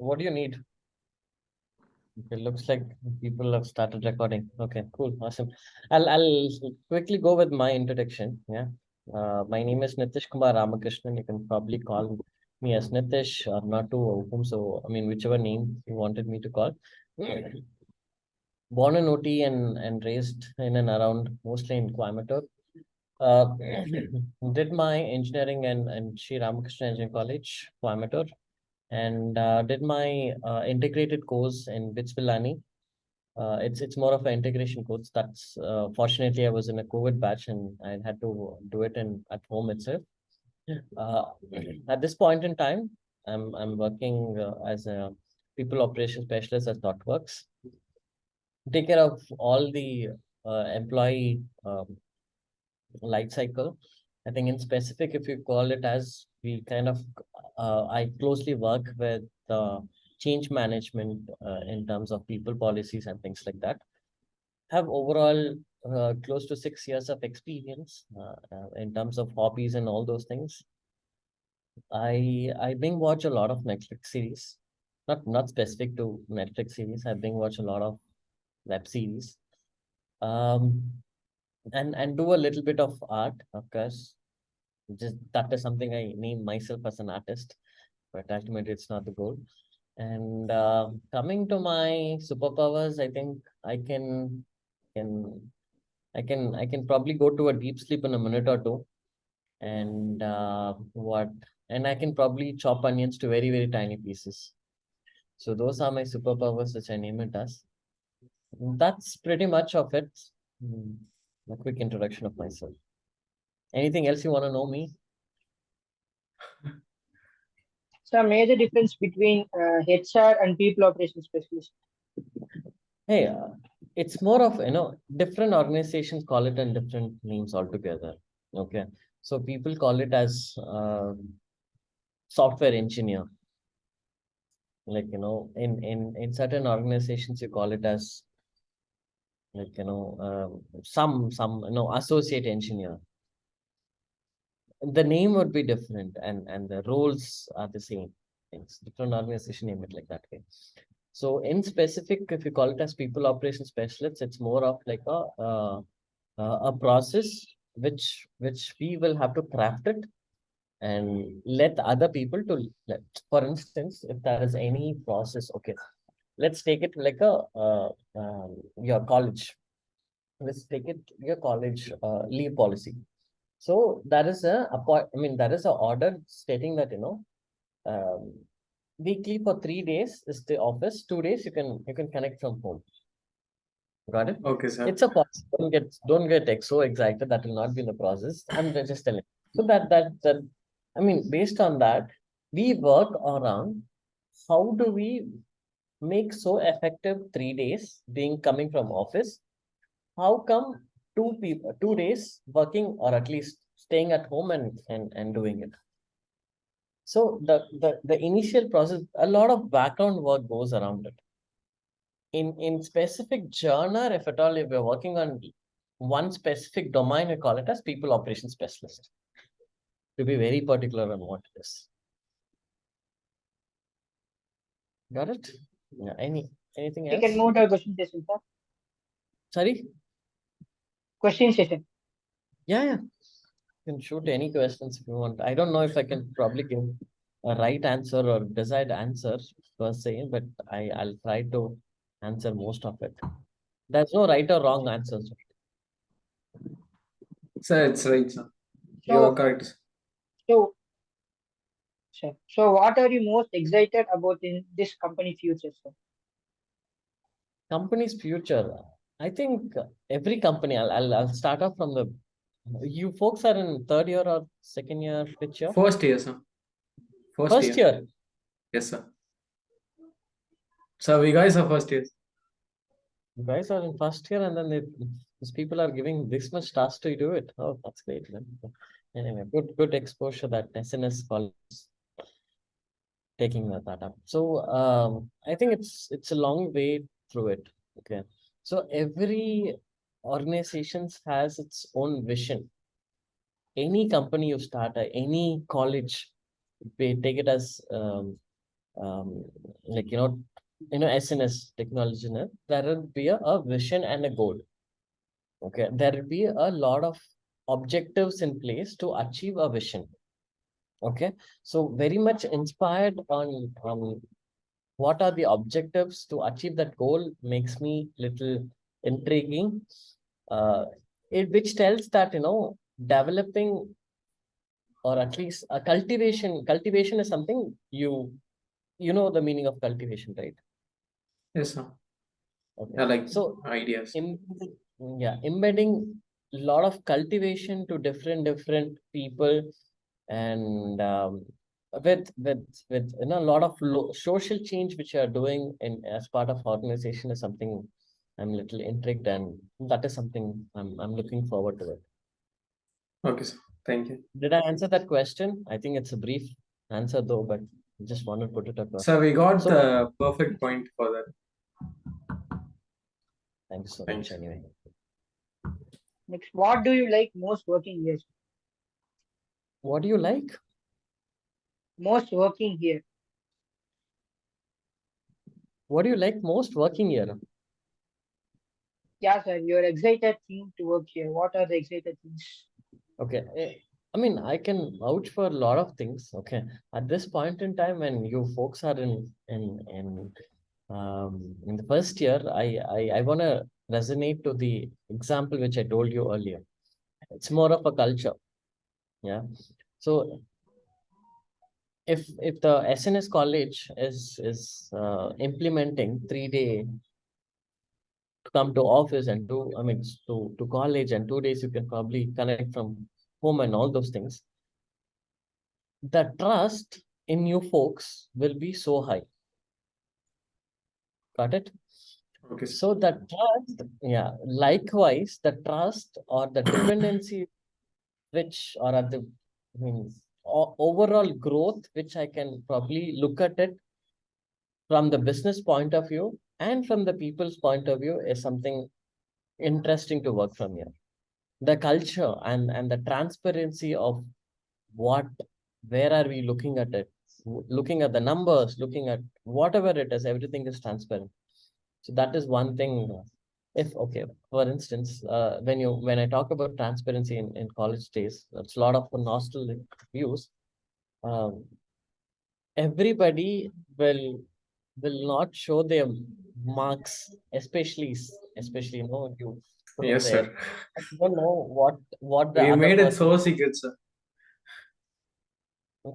what do you need? It looks like people have started recording. Okay, cool, awesome. I'll quickly go with my introduction. Yeah. My name is Nithishkumar Ramakrishnan. You can probably call me as Nitish or not to whom. So I mean, whichever name you wanted me to call. Born in OT and raised in and around mostly in Coimbatore. Uh, did my engineering and Sri Ramakrishna Engineering College, Coimbatore, and did my integrated course in Bitsvillani. It's more of an integration course. That's fortunately I was in a COVID batch and I had to do it in at home itself. Uh, at this point in time, I'm working as a people operations specialist at Thoughtworks. Take care of all the employee life cycle. I think in specific, if you call it as we kind of, I closely work with change management in terms of people policies and things like that. Have overall close to 6 years of experience in terms of hobbies and all those things. I binge watch a lot of Netflix series, not specific to Netflix series. I binge watch a lot of web series. Um, and do a little bit of art, of course. Just that is something I name myself as an artist, but ultimately it's not the goal. And coming to my superpowers, I think can I can probably go to a deep sleep in a minute or two, and and I can probably chop onions to very tiny pieces. So those are my superpowers, which I name it as. That's pretty much of it. Hmm, a quick introduction of myself. Anything else you want to know me? So, major difference between HR and people operations specialist. Hey, it's more of, different organizations call it in different names altogether. Okay. So people call it as software engineer. Like, in certain organizations, you call it as like, some, associate engineer. The name would be different and the roles are the same things. Different organization name it like that way. So in specific, if you call it as people operations specialists, it's more of like a process which we will have to craft it and let other people to let. For instance, if there is any process, okay, let's take it like your college. Let's take it your college leave policy. So that is that is a order stating that um, weekly for 3 days is the office. 2 days you can connect from home. Got it? Okay, sir. It's a process. Don't get so excited. That will not be in the process. I'm just telling. So that I mean, based on that, we work around how do we make so effective 3 days being coming from office. How come 2 days working or at least staying at home and doing it? So the initial process, a lot of background work goes around it. In specific genre, if at all, if we're working on one specific domain, we call it as people operations specialist. To be very particular on what it is. Got it? Yeah. Anything We else? can move to a question session, sir. Sorry? Question session. Yeah. You can shoot any questions if you want. I don't know if I can probably give a right answer or desired answer per se, but I'll try to answer most of it. There's no right or wrong answers. Sir, it's right, sir. You So, are correct. so, sir, so what are you most excited about in this company future, sir? Company's future. I think every company, I'll start off from the, you folks are in third year or second year, which year? First year, sir. First year. Yes, sir. So we guys are first years. You guys are in first year and then these people are giving this much task to do it. Oh, that's great. Man. Anyway, good exposure that SNS College is taking that up. So I think it's a long way through it. Okay. So every organizations has its own vision. Any company you start, any college, take it as like, SNS technology, there will be a vision and a goal. Okay, there will be a lot of objectives in place to achieve a vision. Okay, so very much inspired on what are the objectives to achieve that goal makes me little intriguing. Which tells that developing, or at least a cultivation is something you know the meaning of cultivation, right? Yes, sir. Okay, I like so ideas. embedding a lot of cultivation to different people, and with a lot of social change which you are doing in as part of organization is something I'm little intrigued, and that is something I'm looking forward to it. Okay, sir. Thank you. Did I answer that question? I think it's a brief answer though, but I just want to put it across. So we got So the perfect point for that. thank you so Thank much you. anyway. Next, what do you like most working here? What do you like? Most working here. What do you like most working here? Yeah, sir. You're excited thing to work here. What are the excited things? Okay. I mean, I can vouch for a lot of things. Okay. At this point in time, when you folks are in the first year, I want to resonate to the example which I told you earlier. It's more of a culture. Yeah. So if the SNS college is implementing 3 day to come to office and to college, and 2 days you can probably connect from home and all those things, the trust in you folks will be so high. Got it? Okay, sir. So the trust, yeah, likewise, the trust or the dependency, which or at the overall growth, which I can probably look at it from the business point of view and from the people's point of view, is something interesting to work from here. The culture and the transparency of what, where are we looking at it, looking at the numbers, looking at whatever it is, everything is transparent. So that is one thing. If, okay, for instance, when I talk about transparency in college days, it's a lot of nostalgic views. Everybody will not show their marks, especially you put up Yes, there. sir. You don't know what the We other made it person. so secret, sir.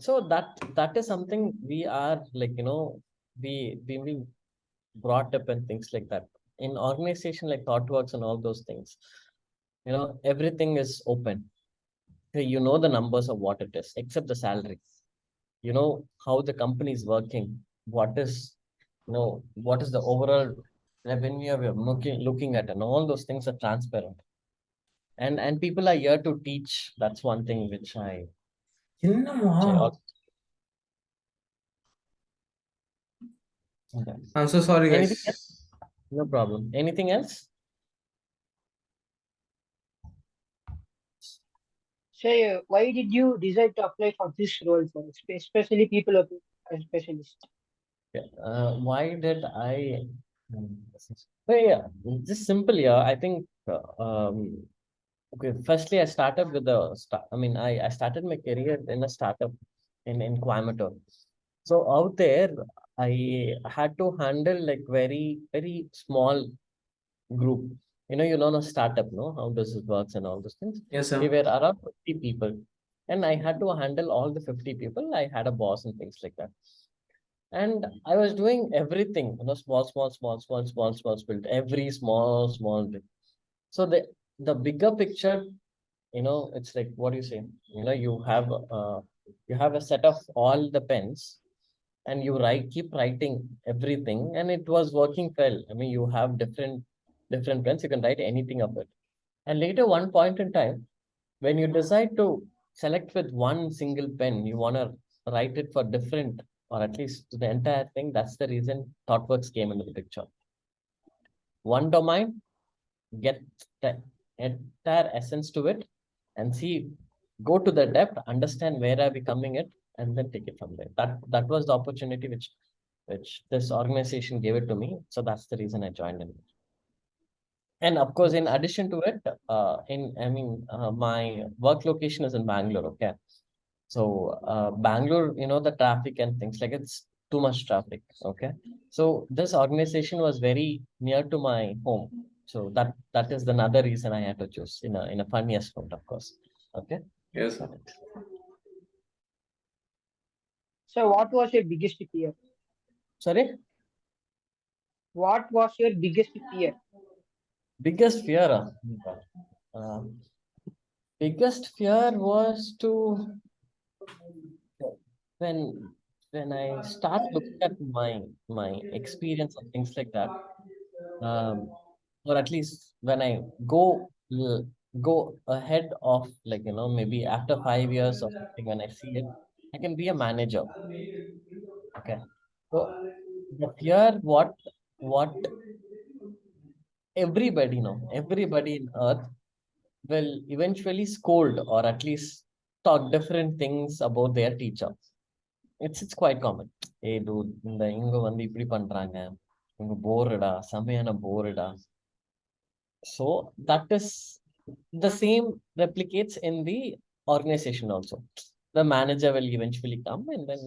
So that is something we are like, we being brought up and things like that. In organization like Thoughtworks and all those things, everything is open. You know the numbers of what it is, except the salary. You know how the company is working. What is the overall revenue we're looking at, and all those things are transparent. And people are here to teach. That's one thing which I also. Okay. I'm so sorry, Anything else? guys. No problem. Anything else? Say, why did you decide to apply for this role, for especially people of a specialist? Okay. Why did I? But yeah, just simple. Yeah, I think. Okay. Firstly, I started with a start. I started my career in a startup in Coimbatore. So out there, I had to handle like very very small group. A startup, no, how does it works and all those things. Yes, We sir. were around 50 people, and I had to handle all the 50 people. I had a boss and things like that. And I was doing everything, small, build every small bit. So the bigger picture, it's like, what do you say? You have a set of all the pens, and you keep writing everything, and it was working well. You have different pens, you can write anything of it. And later, one point in time, when you decide to select with one single pen, you want to write it for different, or at least the entire thing. That's the reason ThoughtWorks came into the picture. One domain, get the entire essence to it, and see, go to the depth, understand where are we coming at, and then take it from there. That was the opportunity which which this organization gave it to me. So that's the reason I joined in. And of course, in addition to it, my work location is in Bangalore. Okay. So Bangalore, the traffic and things like it's too much traffic. Okay. So this organization was very near to my home. So that is another reason I had to choose in a funniest note, of course. Okay. Yes, sir. Got it. So what was your biggest fear? Sorry? What was your biggest fear? Biggest fear. Oh my God. Biggest fear was to when when I start looking at my experience and things like that, or at least when I go ahead of maybe after 5 years or something, when I see it, I can be a manager. Okay, so the fear what everybody in Earth will eventually scold or at least talk different things about their teacher. It's quite common. Hey dude, இங்க வந்து இப்படி பண்றாங்க, இவங்க போருடா, செமையான போருடா. So that is the same replicates in the organization also. The manager will eventually come and then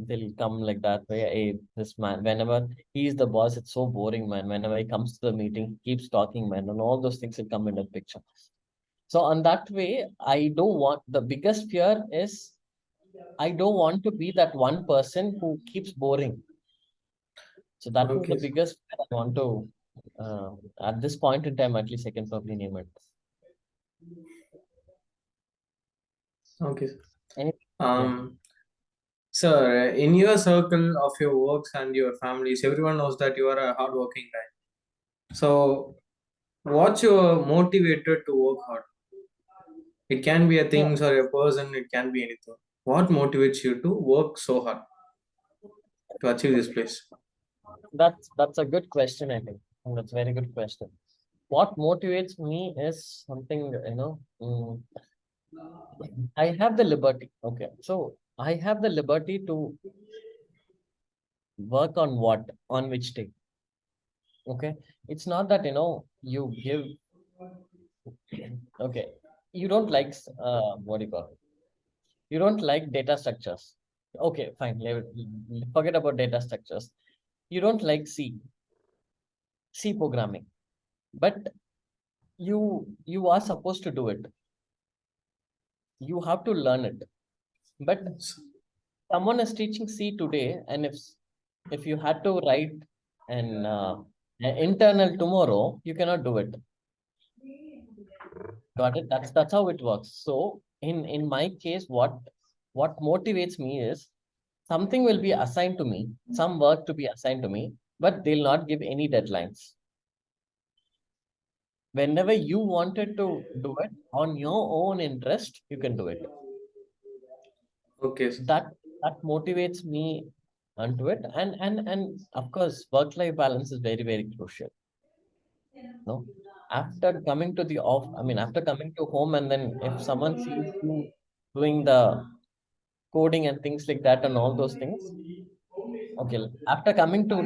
they'll come like that way. Hey, this man, whenever he's the boss, it's so boring, man. Whenever he comes to the meeting, he keeps talking, man, and all those things will come in the picture. So on that way, I don't want the biggest fear is I don't want to be that one person who keeps boring. So that is the Okay, sir. biggest fear I want to, at this point in time, at least I can probably name it. Okay, sir. Any, yeah. Sir, in your circle of your works and your families, everyone knows that you are a hardworking guy. So, what's your motivator to work hard? It can be a Yeah, things or a person, it can be anything. What motivates you to work so hard to achieve this place? that's a good question, I think. And that's a very good question. What motivates me is something, I have the liberty. Okay. So I have the liberty to work on on which day. Okay. It's not that, you give, okay, you don't like, what do you call it? You don't like data structures. Okay, fine. Forget about data structures. You don't like C programming, but you are supposed to do it. You have to learn it. But someone is teaching C today, and if you had to write an internal tomorrow, you cannot do it. Got it? That's how it works. So in my case, what motivates me is something will be assigned to me, some work to be assigned to me, but they'll not give any deadlines. Whenever you wanted to do it on your own interest, you can do it. Okay, sir. That motivates me onto it. And of course, work-life balance is very, very crucial. No, after coming to after coming to home, and then if someone sees you doing the coding and things like that and all those things, okay, after coming to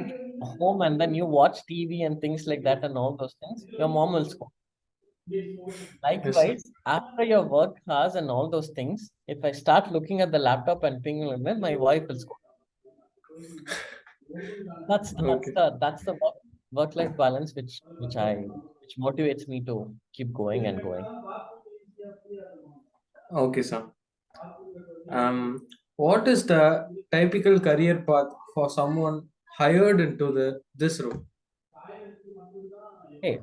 home and then you watch TV and things like that and all those things, your mom will scold. Yes, sir. Likewise, after your work hours and all those things, if I start looking at the laptop and thinking, then my wife will scold. That's Okay. the work-life balance which motivates me to keep going and going. Okay, sir. What is the typical career path for someone hired into this role? Hey,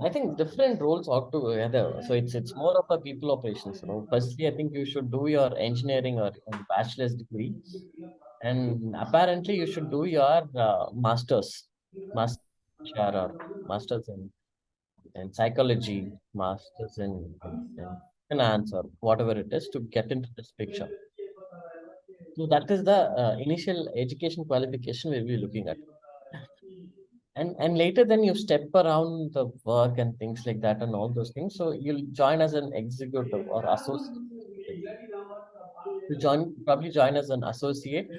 I think different roles ought together. So it's more of a people operations. Firstly, I think you should do your engineering or bachelor's degree, and apparently you should do your master's or masters in psychology, masters in finance or whatever it is to get into this picture. So that is the initial education qualification we'll be looking at. And later then you step around the work and things like that and all those things. So you'll join as an executive or associate. You probably join as an associate,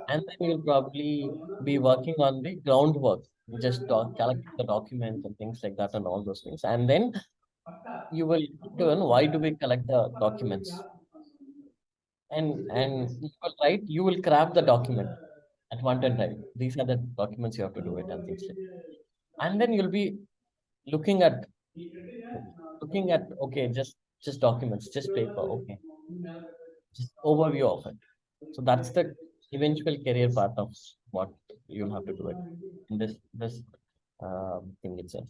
And then you'll probably be working on the groundwork, just collecting the documents and things like that and all those things. And then you will learn why do we collect the documents. And you will write, you will craft the document at one time. These are the documents you have to do it and things like that. And then you'll be looking at okay, just documents, just paper, okay, just overview of it. So that's the eventual career path of what you'll have to do it in this thing itself.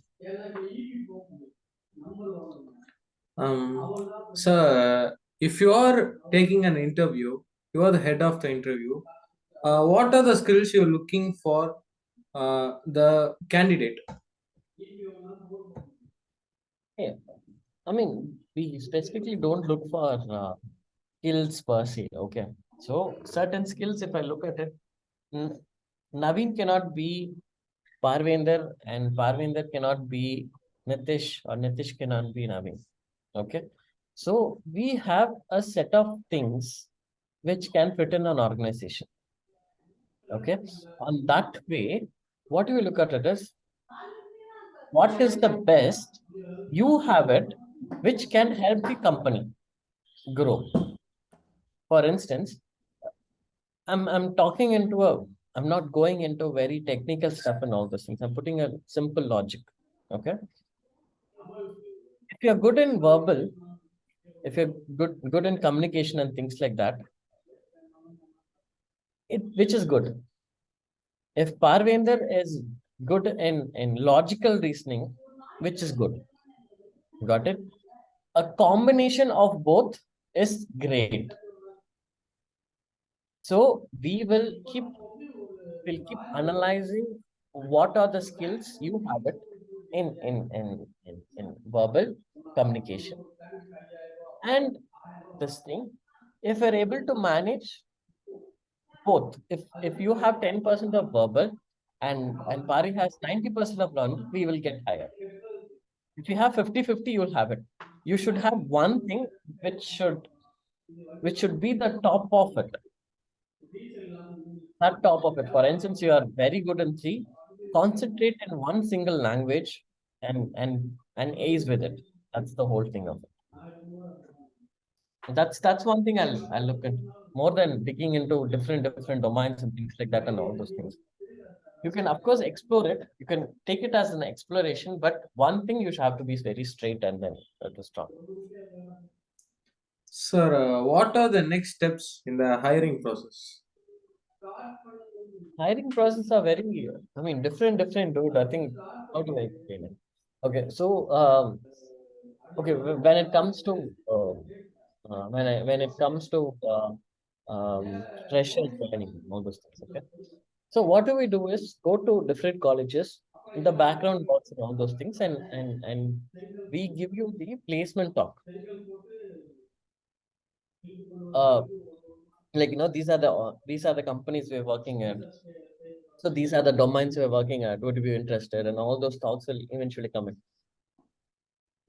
Sir, if you are taking an interview, you are the head of the interview. What are the skills you're looking for the candidate? Yeah, I mean, we specifically don't look for skills per se. Okay, so certain skills, if I look at it, N- Naveen cannot be Parvender, and Parvender cannot be Nitish, or Nitish cannot be Naveen. Okay, so we have a set of things which can fit in an organization. Okay, on that way, what do we look at it is what is the best you have it, which can help the company grow. For instance, I'm talking into a I'm not going into very technical stuff and all those things. I'm putting a simple logic. Okay. If you're good in verbal, if you're good in communication and things like that, which is good. If Parvender is good in logical reasoning, which is good. Got it? A combination of both is great. So we'll keep analyzing what are the skills you have it in verbal communication. And this thing, if you're able to manage both, if you have 10% of verbal and Pari has 90% of learning, we will get higher. If you have 50-50, you'll have it. You should have one thing which should be the top of it. That top of it. For instance, you are very good in three, concentrate in one single language and ace with it. That's the whole thing of it. That's one thing I'll look at more than digging into different domains and things like that and all those things. You can of course explore it. You can take it as an exploration, but one thing you should have to be very straight and then to strong. Sir, what are the next steps in the hiring process? Hiring process are very, I mean, different, dude. I think, how do I explain it? Okay, so okay, when it comes to when it comes to freshers training, all those things. Okay, so what do we do is go to different colleges, the background works and all those things, and we give you the placement talk. Uh, like these are the companies we're working at. So these are the domains we're working at. Would you be interested? And all those talks will eventually come in.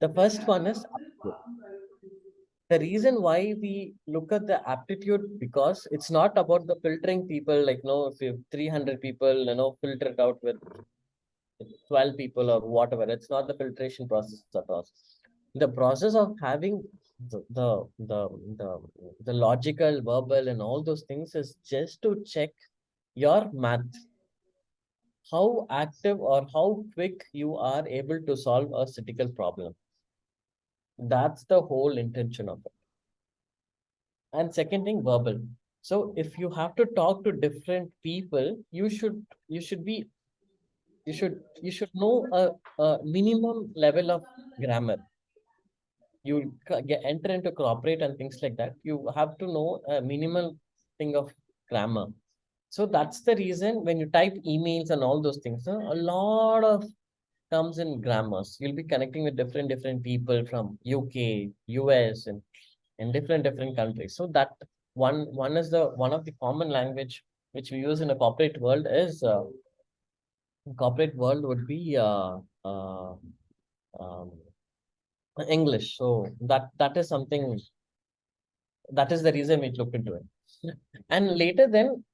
The first one is aptitude. The reason why we look at the aptitude because it's not about the filtering people like no, if you have 300 people, filter it out with 12 people or whatever. It's not the filtration process at all. The process of having the the the the, the logical, verbal, and all those things is just to check your math, how active or how quick you are able to solve a critical problem. That's the whole intention of it. And second thing, verbal. So if you have to talk to different people, you should know a minimum level of grammar. You enter into corporate and things like that. You have to know a minimal thing of grammar. So that's the reason when you type emails and all those things, a lot of comes in grammars. You'll be connecting with different people from UK, US, and different countries. So that one is the one of the common language which we use in a corporate world is corporate world would be um, English. So that is something that is the reason we look into it. And later then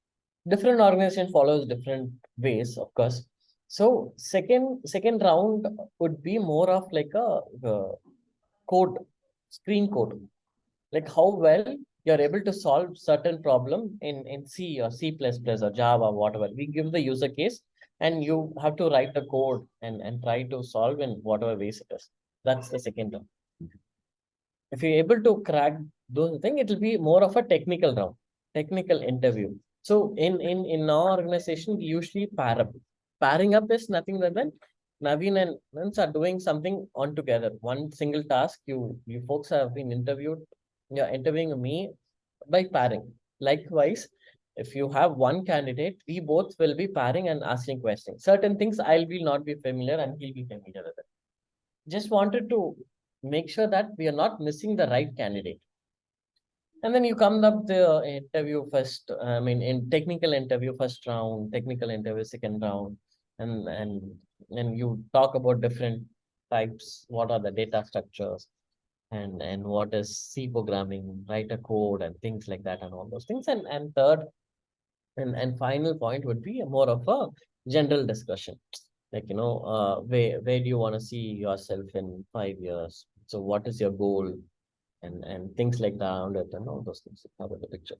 different organization follows different ways, of course. So second round would be more of like a code, screen code, like how well you're able to solve certain problem in C or C++ or Java, whatever. We give the user case and you have to write the code and try to solve in whatever ways it is. That's the second round. If you're able to crack those things, it will be more of a technical round, technical interview. So in our organization, we usually pair up. Pairing up is nothing other than Naveen and Nance are doing something on together. One single task. You folks have been interviewed. You're interviewing me by pairing. Likewise, if you have one candidate, we both will be pairing and asking questions. Certain things I will not be familiar and he'll be familiar with it. Just wanted to make sure that we are not missing the right candidate. And then you come up the interview first, I mean, in technical interview first round, technical interview second round, and you talk about different types, what are the data structures, and what is C programming, write a code and things like that and all those things. And third and final point would be more of a general discussion. Like, where do you want to see yourself in 5 years? So what is your goal? And things like that around it and all those things to cover the picture.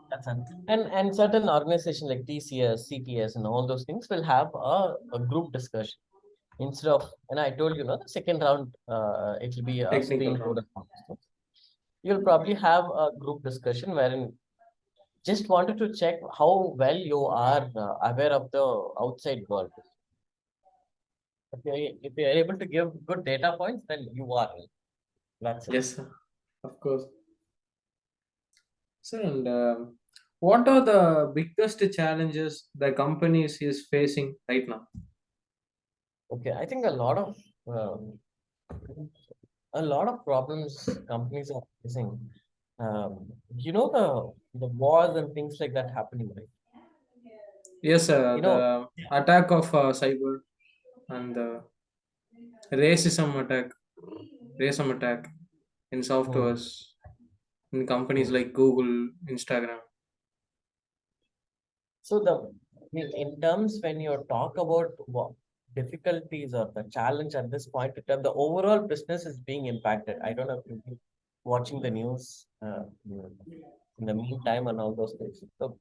That's an, and certain organizations like TCS, CTS, and all those things will have a group discussion instead of, and I told you, the second round, it will be a Technical screen round. code. You'll probably have a group discussion wherein just wanted to check how well you are aware of the outside world. If you're able to give good data points, then you are. That's it. Yes, sir. Of course. Sir, and what are the biggest challenges the companies is facing right now? Okay, I think a lot of problems companies are facing. The wars and things like that happening, right? Yes, sir. You know, The attack of cyber and the racism attack, racism attack in hmm, softwares in companies hmm. like Google, Instagram. So in terms when you talk about what difficulties or the challenge at this point in time, the overall business is being impacted. I don't know if you've been watching the news in the meantime and all those things. So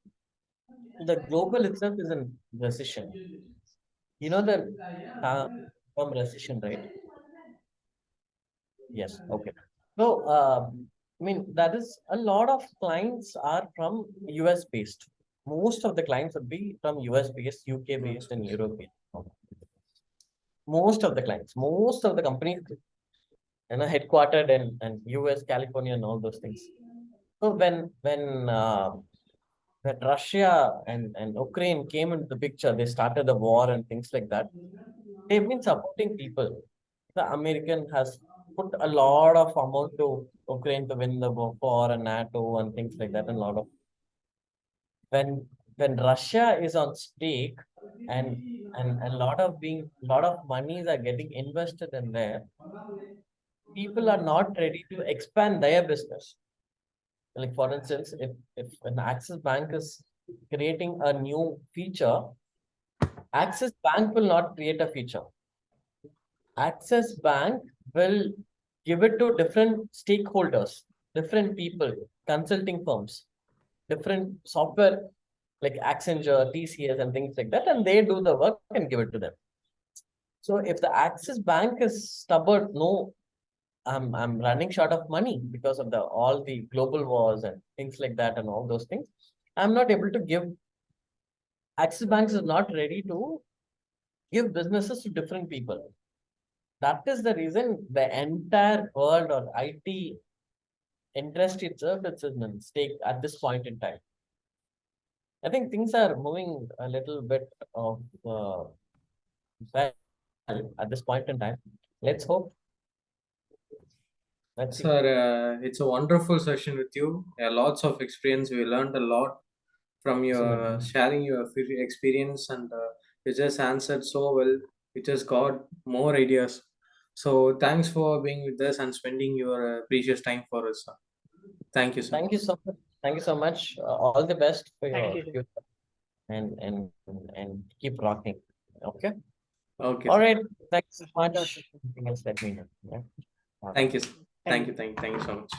the global itself is in recession. You know the uh, term recession, right? Yes. Okay. So, I mean, that is a lot of clients are from US based. Most of the clients would be from US based, UK based, and European. Most of the companies, headquartered in US, California, and all those things. So when Russia and Ukraine came into the picture, they started the war and things like that. They've been supporting people. The American has put a lot of amount to Ukraine to win the war and NATO and things like that. And a lot of when Russia is on stake and a lot of monies are getting invested in there, people are not ready to expand their business. Like for instance, if an Axis Bank is creating a new feature, Axis Bank will not create a feature. Axis Bank will give it to different stakeholders, different people, consulting firms, different software like Accenture, TCS, and things like that, and they do the work and give it to them. So if the Axis Bank is stubborn, no, I'm running short of money because of the all the global wars and things like that and all those things. I'm not able to give. Axis Bank is not ready to give businesses to different people. That is the reason the entire world or IT interest itself is in stake at this point in time. I think things are moving a little bit of well at this point in time. Let's hope. Let's see. Sir, it's a wonderful session with you. Lots of experience. We learned a lot from your Excellent. sharing your experience, and you just answered so well. You just got more ideas. So thanks for being with us and spending your precious time for us, sir. Thank you, sir. Thank you so much. Thank you so much. All the best for Thank your you, sir. future, and keep rocking. Okay. Okay, All sir. right. Thanks so Fantastic, much. sir. Anything else, let me know. Yeah. Thank you, sir. Thank you. Thank you so much.